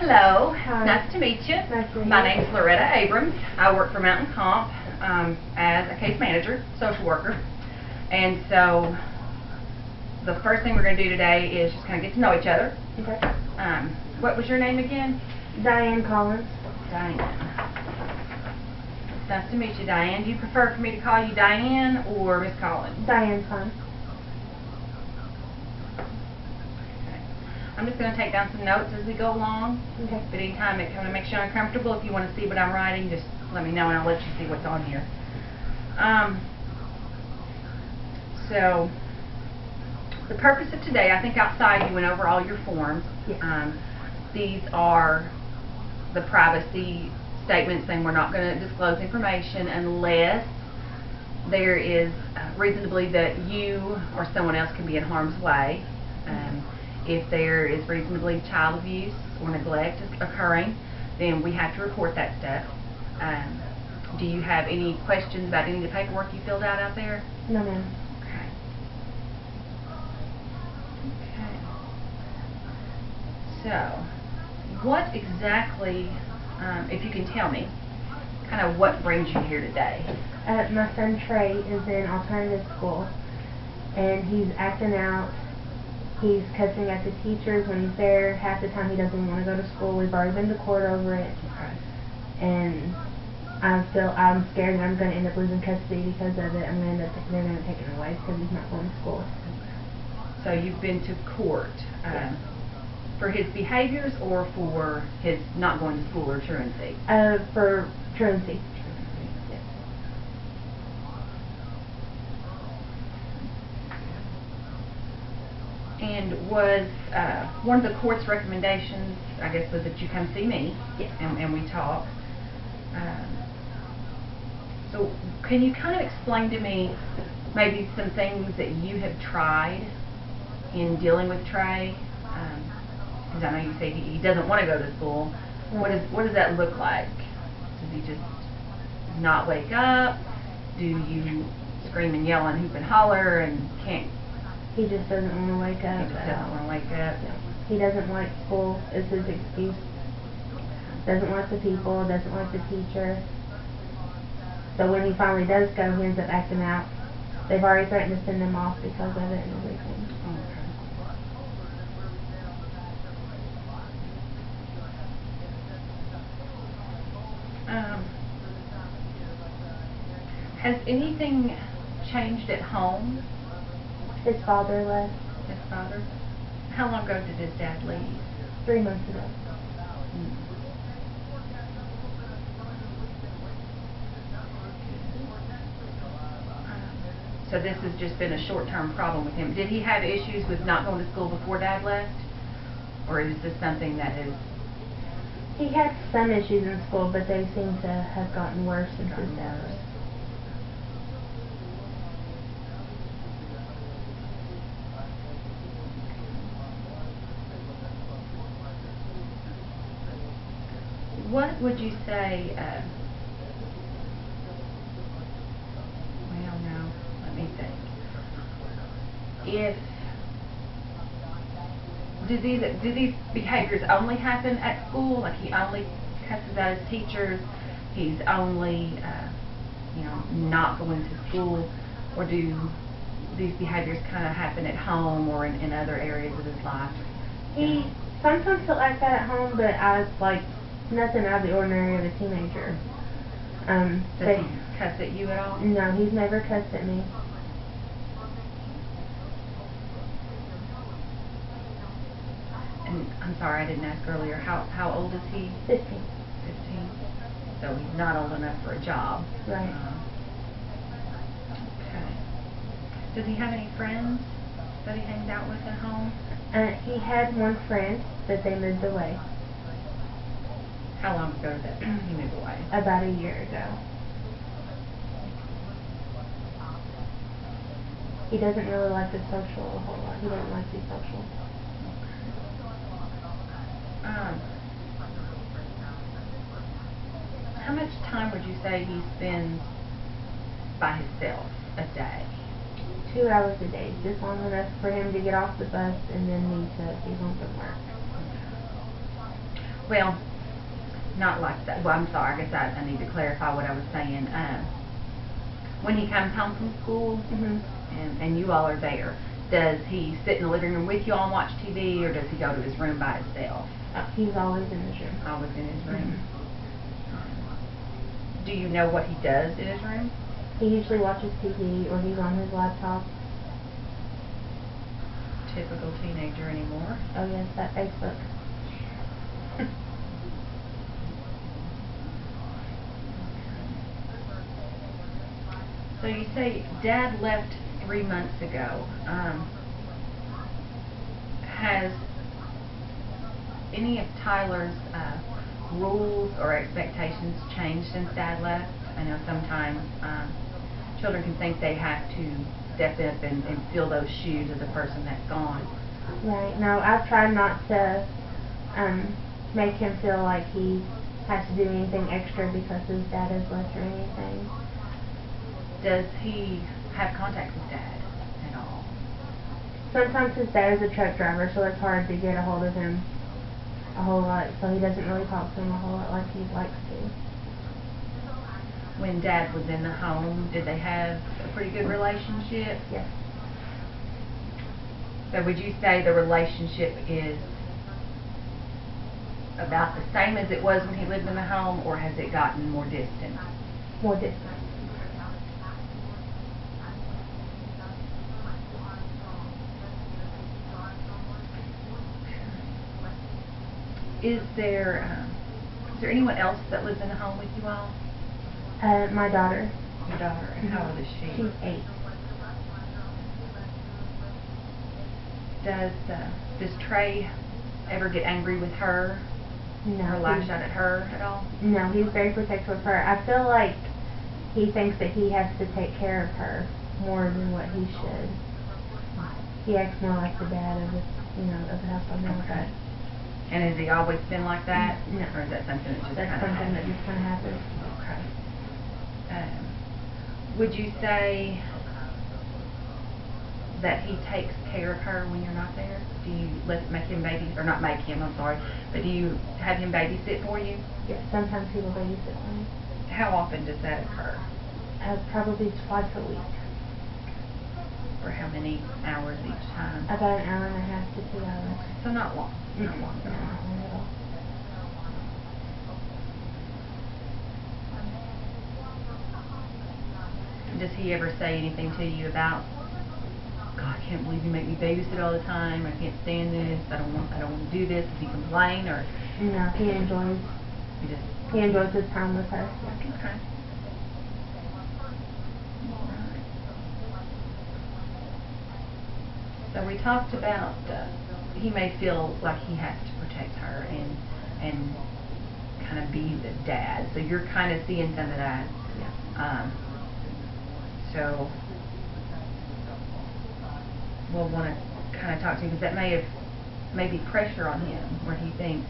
Hello. Hi. Nice to meet you. Nice to meet My you. name's Loretta Abrams. I work for Mountain Comp as a case manager, social worker. And so the first thing we're going to do today is just kind of get to know each other. Okay. What was your name again? Diane Collins. Diane. It's nice to meet you, Diane. Do you prefer for me to call you Diane or Miss Collins? Diane's fine. I'm just going to take down some notes as we go along. Okay. But anytime it kind of makes you uncomfortable, if you want to see what I'm writing, just let me know and I'll let you see what's on here. So the purpose of today, I think outside you went over all your forms. Yes. These are the privacy statements saying we're not going to disclose information unless there is reason to believe that you or someone else can be in harm's way. If there is reason to believe child abuse or neglect is occurring, then we have to report that stuff. Do you have any questions about any of the paperwork you filled out there? No, ma'am. Okay. So, what exactly, if you can tell me, kind of what brings you here today? My son Trey is in alternative school, and he's acting out. He's cussing at the teachers when he's there. Half the time he doesn't even want to go to school. We've already been to court over it. Okay. And I'm scared that I'm going to end up losing custody because of it. They're going to take him away because he's not going to school. So you've been to court for his behaviors or for his not going to school or truancy? For truancy. Yes. And was one of the court's recommendations, I guess, was that you come see me? Yes. And we talk. So can you kind of explain to me maybe some things that you have tried in dealing with Trey? Because I know you say he doesn't want to go to school. Right. What does that look like? Does he just not wake up? Do you scream and yell and hoop and holler and can't? He just doesn't want to wake up. He just doesn't want to wake up. No. He doesn't like school. Is his excuse. Doesn't like the people. Doesn't like the teacher. So when he finally does go, he ends up acting out. They've already threatened to send him off because of it and everything. Has anything changed at home? His father left His father? How long ago did his dad leave? 3 months ago. So this has just been a short-term problem with him. Did he have issues with not going to school before Dad left? Or is this something that is... He had some issues in school, but they seem to have gotten worse since his dad left. What would you say, well, no, let me think. Do these behaviors only happen at school? Like he only cusses out his teachers, he's only, not going to school? Or do these behaviors kind of happen at home or in other areas of his life? Sometimes he'll act out at home, but nothing out of the ordinary of a teenager. Does he cuss at you at all? No, he's never cussed at me. And I'm sorry, I didn't ask earlier. How old is he? 15. 15. So he's not old enough for a job. Right. Okay. Does he have any friends that he hangs out with at home? He had one friend, but they moved away. How long ago did he move away? About a year ago. He doesn't really like the social a whole lot. He doesn't like to be social. How much time would you say he spends by himself a day? 2 hours a day, just long enough for him to get off the bus and then me to be home from work. Well, not like that. Well, I'm sorry. I guess I need to clarify what I was saying. When he comes home from school, and you all are there, does he sit in the living room with you all and watch TV, or does he go to his room by himself? He's always in his room. Always in his room. Do you know what he does in his room? He usually watches TV, or he's on his laptop. Typical teenager anymore. Oh yes, that Facebook. So you say Dad left 3 months ago. Has any of Tyler's rules or expectations changed since Dad left? I know sometimes children can think they have to step up and fill those shoes of the person that's gone. Right. No, I've tried not to make him feel like he has to do anything extra because his dad has left or anything. Does he have contact with Dad at all? Sometimes his dad is a truck driver, so it's hard to get a hold of him a whole lot, so he doesn't really talk to him a whole lot like he likes to. When Dad was in the home, did they have a pretty good relationship? Yes. So would you say the relationship is about the same as it was when he lived in the home, or has it gotten more distant? More distant. Is there anyone else that lives in the home with you all? My daughter. Your daughter. And how old is she? She's 8. Does Trey ever get angry with her? No. Or lash out at her at all? No, he's very protective of her. I feel like he thinks that he has to take care of her more than what he should. He acts more like the dad of the, of the household now. Okay. And has he always been like that? No. Or is that something that just That's kind of something that just kind of happens. Okay. Would you say that he takes care of her when you're not there? Do you make him or not make him, I'm sorry, but do you have him babysit for you? Yes, sometimes he will babysit for me. How often does that occur? Probably twice a week. For how many hours each time? About an hour and a half to 2 hours. So not long. Not long. No, not long at all. Does he ever say anything to you about, God, I can't believe you make me babysit all the time. I can't stand this. I don't want to do this. Does he complain, or? No, he enjoys his time with her. Yeah. Okay. So we talked about he may feel like he has to protect her and kind of be the dad. So you're kind of seeing some of that. Yeah. So we'll want to kind of talk to him, because that may be pressure on him where he thinks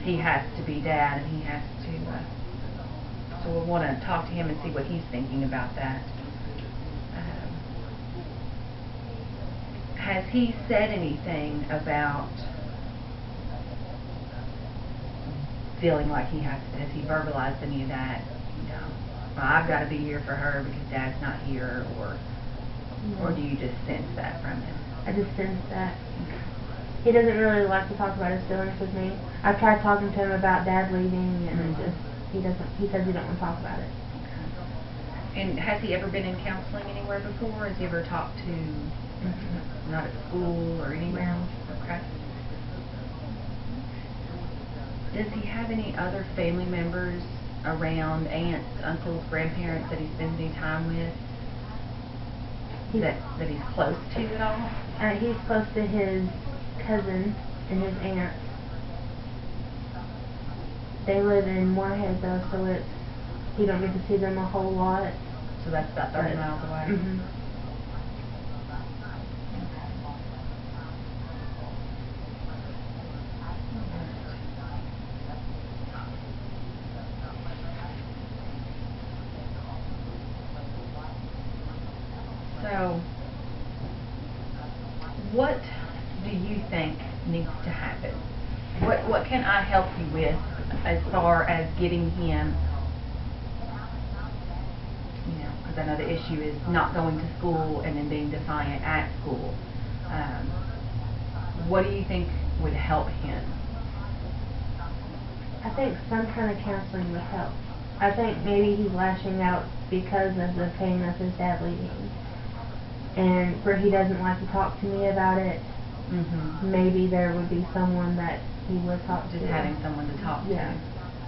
he has to be dad and he has to. So we'll want to talk to him and see what he's thinking about that. Has he said anything about feeling like he has to? Has he verbalized any of that? Well, I've got to be here for her because Dad's not here, or do you just sense that from him? I just sense that. He doesn't really like to talk about his feelings with me. I've tried talking to him about Dad leaving, and he says he don't want to talk about it. Okay. And has he ever been in counseling anywhere before? Has he ever talked to, not at school or anywhere? No. Okay. Does he have any other family members around, aunts, uncles, grandparents that he spends any time with? That he's close to at all? He's close to his cousin and his aunt. They live in Moorhead though, so he don't get to see them a whole lot. So that's about 30 miles away. So, what do you think needs to happen. What can I help you with as far as getting him, because I know the issue is not going to school and then being defiant at school. What do you think would help him? I think some kind of counseling would help. I think maybe he's lashing out because of the pain of his dad leaving. And where he doesn't like to talk to me about it, maybe there would be someone that he would talk to. Just having someone to talk to.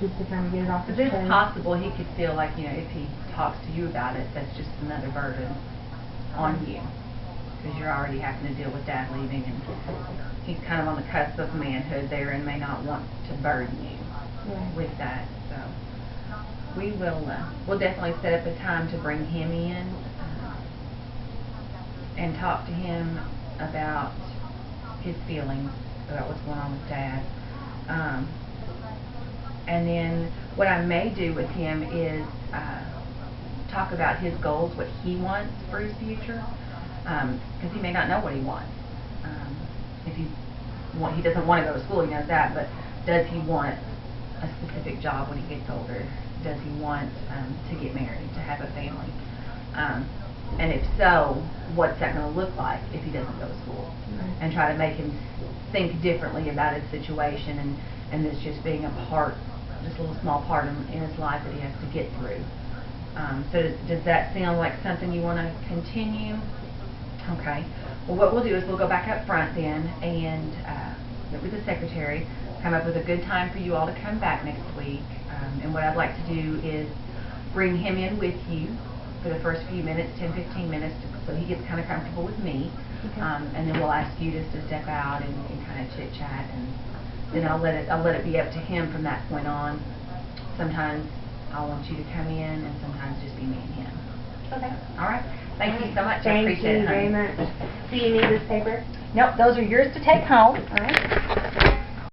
Just to kind of get it off his Because chest. it's possible he could feel like, if he talks to you about it, that's just another burden on you. Because you're already having to deal with dad leaving, and he's kind of on the cusp of manhood there and may not want to burden you with that. So we'll definitely set up a time to bring him in and talk to him about his feelings about what's going on with dad. And then what I may do with him is talk about his goals, what he wants for his future, because he may not know what he wants. If he doesn't want to go to school, he knows that, but does he want a specific job when he gets older? Does he want to get married, to have a family? And if so, what's that going to look like if he doesn't go to school? And try to make him think differently about his situation, and this just being a part, just a little small part in his life that he has to get through. So does that sound like something you want to continue? Okay. Well, what we'll do is we'll go back up front then and meet with the secretary, come up with a good time for you all to come back next week. And what I'd like to do is bring him in with you for the first few minutes, 10-15 minutes, so he gets kind of comfortable with me. And then we'll ask you just to step out and kind of chit-chat, and then I'll let it be up to him from that point on. Sometimes I want you to come in, and sometimes just be me and him. Okay. All right. Thank you so much. Thank I appreciate it, you very honey. much. Do you need this paper? Nope, those are yours to take home. All right.